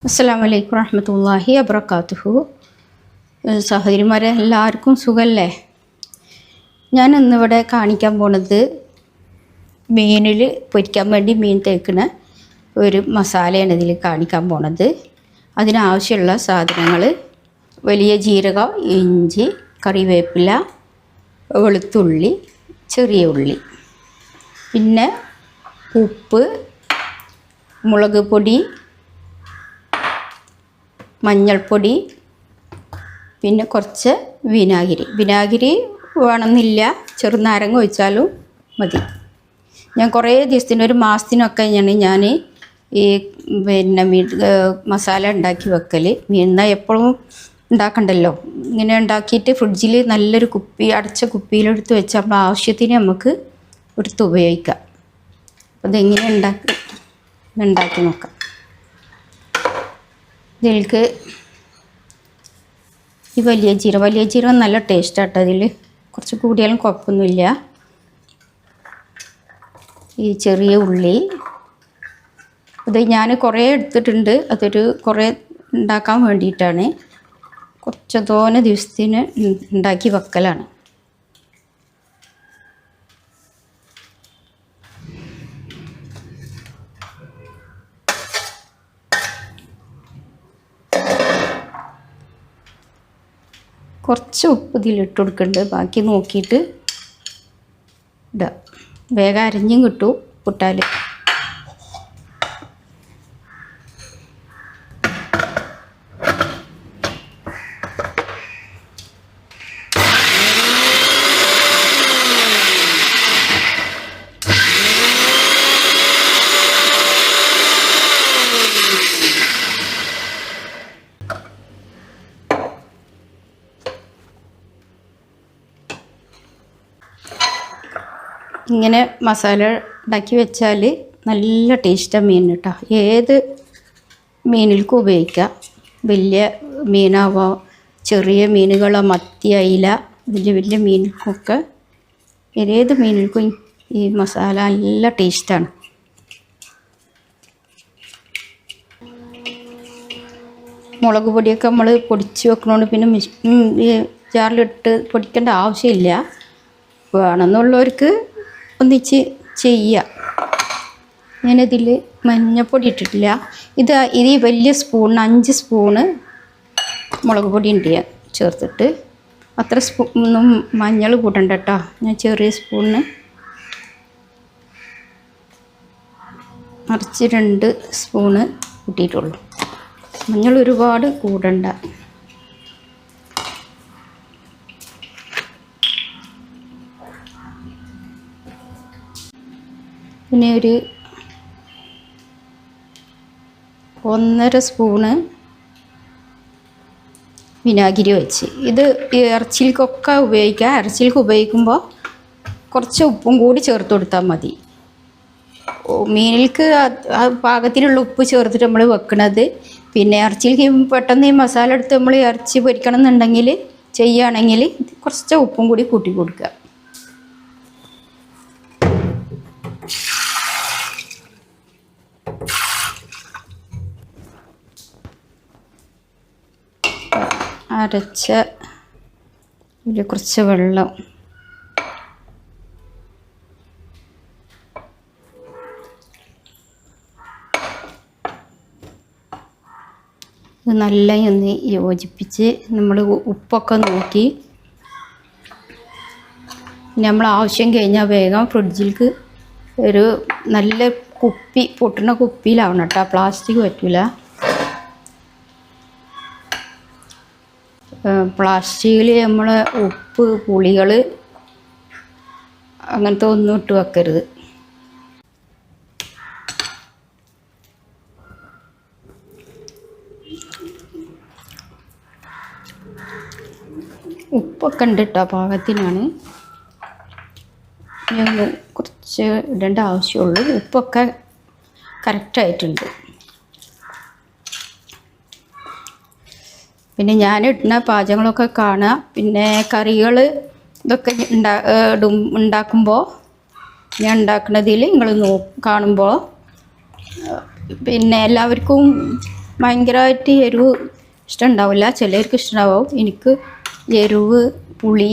അസ്സലാമു അലൈക്കും വറഹ്മത്തുള്ളാഹി വബറകാതുഹു. സഹോദരിമാരെ എല്ലാവർക്കും സുഖമല്ലേ? ഞാൻ ഇന്നിവിടെ കാണിക്കാൻ പോണത് മീനിൽ പൊരിക്കാൻ വേണ്ടി മീൻ തേക്കുന്ന ഒരു മസാലയാണ് ഇതിൽ കാണിക്കാൻ പോണത്. അതിനാവശ്യമുള്ള സാധനങ്ങൾ: വലിയ ജീരകം, ഇഞ്ചി, കറിവേപ്പില, വെളുത്തുള്ളി, ചെറിയ ഉള്ളി, പിന്നെ ഉപ്പ്, മുളക് പൊടി, മഞ്ഞൾപ്പൊടി, പിന്നെ കുറച്ച് വിനാഗിരി വേണമെന്നില്ല, ചെറുനാരങ്ങ ഒഴിച്ചാലും മതി. ഞാൻ കുറേ ദിവസത്തിന് ഒരു മാസത്തിനൊക്കെ ഞാൻ ഈ മസാല ഉണ്ടാക്കി വെക്കൽ. മീൻ എപ്പോഴും ഉണ്ടാക്കണ്ടല്ലോ, ഇങ്ങനെ ഉണ്ടാക്കിയിട്ട് ഫ്രിഡ്ജിൽ നല്ലൊരു അടച്ച കുപ്പിയിലെടുത്ത് വെച്ച് നമ്മൾ ആവശ്യത്തിന് നമുക്ക് എടുത്ത് ഉപയോഗിക്കാം. അപ്പോൾ ഇതെങ്ങനെ ഉണ്ടാക്കി നോക്കാം. ഇതിലേക്ക് ഈ വലിയ ജീരകം നല്ല ടേസ്റ്റാട്ടോ. അതിൽ കുറച്ച് കൂടിയാലും കുഴപ്പമൊന്നുമില്ല. ഈ ചെറിയ ഉള്ളി അത് ഞാൻ കുറേ എടുത്തിട്ടുണ്ട്. കുറേ ഉണ്ടാക്കാൻ വേണ്ടിയിട്ടാണ്, കുറച്ച് തോനെ ദിവസത്തിന് ഉണ്ടാക്കി വെക്കലാണ്. കുറച്ച് ഉപ്പ് ഇതിലിട്ട് കൊടുക്കുന്നുണ്ട്. ബാക്കി നോക്കിയിട്ട് ഇടാം. വേഗം അരിഞ്ഞും കിട്ടും ഉപ്പിട്ടാൽ. ഇങ്ങനെ മസാല ഉണ്ടാക്കി വെച്ചാൽ നല്ല ടേസ്റ്റാണ് മീൻ കേട്ടോ. ഏത് മീനിൽക്കും ഉപയോഗിക്കാം. വലിയ മീനാവോ, ചെറിയ മീനുകളോ, മത്തി, അയില, വലിയ മീനിൽക്കൊക്കെ, ഏത് മീനിൽക്കും ഈ മസാല നല്ല ടേസ്റ്റാണ്. മുളക് പൊടിയൊക്കെ നമ്മൾ പൊടിച്ച് വെക്കണോണ്ട് പിന്നെ ജാറിലിട്ട് പൊടിക്കേണ്ട ആവശ്യമില്ല. വേണമെന്നുള്ളവർക്ക് ഒന്നിച്ച് ചെയ്യുക. ഞാനിതിൽ മഞ്ഞൾപ്പൊടി ഇട്ടിട്ടില്ല. ഇത് വലിയ സ്പൂണിന് 5 സ്പൂണ് മുളക് പൊടി ഉണ്ട് ചേർത്തിട്ട്. അത്ര ഒന്നും മഞ്ഞൾ കൂട്ടണ്ട കേട്ടോ. ഞാൻ ചെറിയ സ്പൂണിന് നിറച്ച് 2 സ്പൂണ് കൂട്ടിയിട്ടുള്ളൂ. മഞ്ഞൾ ഒരുപാട് കൂടണ്ട. പിന്നെ ഒരു 1.5 സ്പൂണ് വിനാഗിരി വെച്ച്. ഇത് ഇറച്ചിയിലേക്കൊക്കെ ഉപയോഗിക്കാം. ഇറച്ചിയിലേക്ക് ഉപയോഗിക്കുമ്പോൾ കുറച്ച് ഉപ്പും കൂടി ചേർത്ത് കൊടുത്താൽ മതി. മീനിലേക്ക് പാകത്തിനുള്ള ഉപ്പ് ചേർത്തിട്ട് നമ്മൾ വെക്കണത്. പിന്നെ ഇറച്ചിയിലേക്ക് പെട്ടെന്ന് ഈ മസാല എടുത്ത് നമ്മൾ ഇറച്ചി പൊരിക്കണം എന്നുണ്ടെങ്കിൽ ചെയ്യുകയാണെങ്കിൽ കുറച്ച് ഉപ്പും കൂടി കൂട്ടി കൊടുക്കുക. അരച്ച ഇതിൽ കുറച്ച് വെള്ളം, ഇത് നല്ല ഒന്ന് യോജിപ്പിച്ച് നമ്മൾ ഉപ്പൊക്കെ നോക്കി നമ്മൾ ആവശ്യം കഴിഞ്ഞാൽ വേഗം ഫ്രിഡ്ജിലേക്ക് ഒരു നല്ല പൊട്ടുന്ന കുപ്പിയിലാവണം കേട്ടോ. പ്ലാസ്റ്റിക് പറ്റില്ല. പ്ലാസ്റ്റിക്കിൽ നമ്മൾ ഉപ്പ്, പുളികൾ അങ്ങനത്തെ ഒന്നും ഇട്ട് വെക്കരുത്. ഉപ്പൊക്കെ ഉണ്ട് കേട്ടോ, പാകത്തിനാണ്. കുറച്ച് ഇടേണ്ട ആവശ്യമുള്ളൂ. ഉപ്പൊക്കെ കറക്റ്റായിട്ടുണ്ട്. പിന്നെ ഞാൻ ഇടുന്ന പാചകങ്ങളൊക്കെ കാണുക. പിന്നെ കറികൾ ഇതൊക്കെ ഉണ്ടാക്കുമ്പോൾ ഞാൻ ഉണ്ടാക്കുന്നതിൽ നിങ്ങൾ കാണുമ്പോൾ പിന്നെ എല്ലാവർക്കും ഭയങ്കരമായിട്ട് എരിവ് ഇഷ്ടമുണ്ടാവില്ല, ചിലർക്ക് ഇഷ്ടമാവും. എനിക്ക് എരിവ് പുളി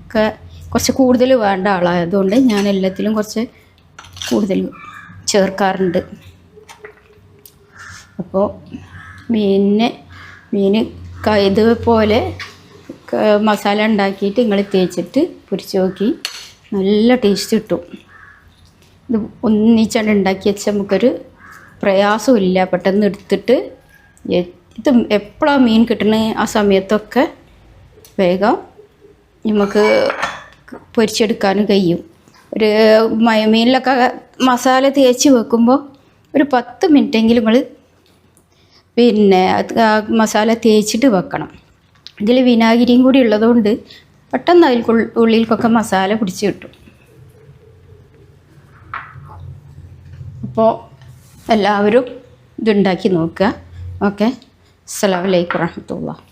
ഒക്കെ കുറച്ച് കൂടുതൽ വേണ്ട ആളായതുകൊണ്ട് ഞാൻ എല്ലാത്തിലും കുറച്ച് കൂടുതൽ ചേർക്കാറുണ്ട്. അപ്പോൾ മീൻ ഇതുപോലെ മസാല ഉണ്ടാക്കിയിട്ട് നിങ്ങൾ തേച്ചിട്ട് പൊരിച്ച് നോക്കി, നല്ല ടേസ്റ്റ് കിട്ടും. ഇത് ഒന്നിച്ചാണ് ഉണ്ടാക്കി വെച്ചാൽ നമുക്കൊരു പ്രയാസമില്ല, പെട്ടെന്ന് എടുത്തിട്ട് ഇത് എപ്പോഴാണ് മീൻ കിട്ടണേ ആ സമയത്തൊക്കെ വേഗം നമുക്ക് പൊരിച്ചെടുക്കാനും കഴിയും. ഒരു മീനിലൊക്കെ മസാല തേച്ച് വെക്കുമ്പോൾ ഒരു 10 മിനിറ്റെങ്കിലും നമ്മൾ മസാല തേച്ചിട്ട് വെക്കണം. ഇതിൽ വിനാഗിരിയും കൂടി ഉള്ളതുകൊണ്ട് പെട്ടെന്ന് അതിൽ ഉള്ളിലേക്കൊക്കെ മസാല പിടിച്ച് കിട്ടും. അപ്പോൾ എല്ലാവരും ഇതുണ്ടാക്കി നോക്കുക. ഓക്കെ, അസ്സലാമു അലൈക്കും വറഹ്മത്തുള്ളാഹി.